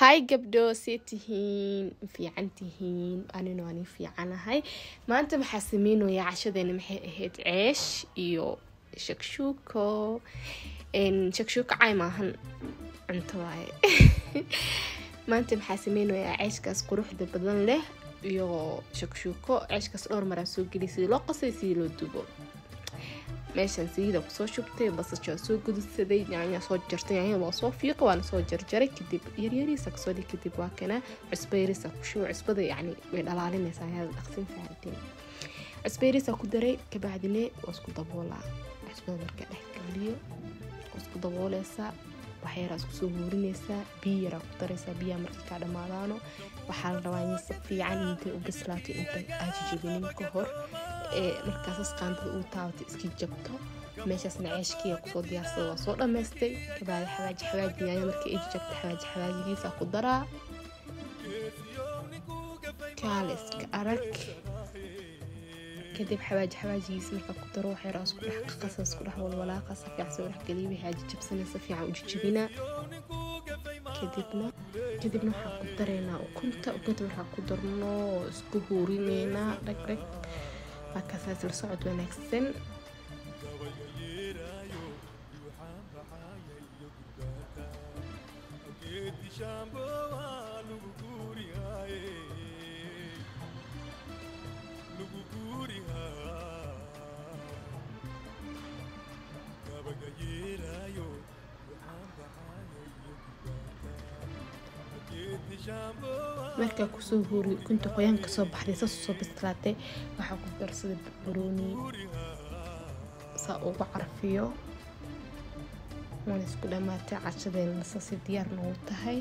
هاي قبدو سيتهين في عنتهين أنا في عنا هاي ما أنت محسمين ويا عشدين محيت عيش إيو شكشوكو إن شكشوك عاي ماهن عنتواي ما أنت محسمين ويا عيش كاس قروح دبضن له إيو شكشوكو عيش كاس أور مراسو جليسي لو قصيسي لو دوبو meeshan siida ku soo shubtay basasha soo gudubsaday yaanya soo jartay yaanya waa soo fiiq waan soo jarjaray kadib yaryariisa ka soo dhig kadib waa kana cusbeerisa ku shuu cusbada yani way dhalaalinaysaa ayaa dhaqsin faantiin cusbeerisa ku daray ka bacdina waa isku daboolaa cusbada marka dhex galiyo isku daboolaysaa waxay raas ku soo huurinaysaa biyo yar ku daraysaa biyo marka ka dhamaadaano waxaa la rabaa in si fiican intay u bislaato intay aajijibinin ka hor markaas qaandada uu taawtay iska jabto meeshaasna ceeshkiya ku soo diyaarsada waa soo dhameystay kabaad xawaaji yaanya marka ay jabto xawaajigiisa ku daraa kaaliska arag kadib xawaajigiisa marka ku daro waxay raas ku dhex qasas ku dhex walwalaaqa si fiican soo dhex galiyo xaaji jabsanaysa fiican u jijibina kadibna waxaan ku dareynaa ukunta waxaan ku darno isku huurineynaa dhag markaas la socod wanaagsan marka ku soo huuri kunta qoyaan ka soo baxday soo bislaatay waxa ku darsaday barbarooni sa ugu carfiyo waan isku dhamaatay cashadeena si diyaar noo tahay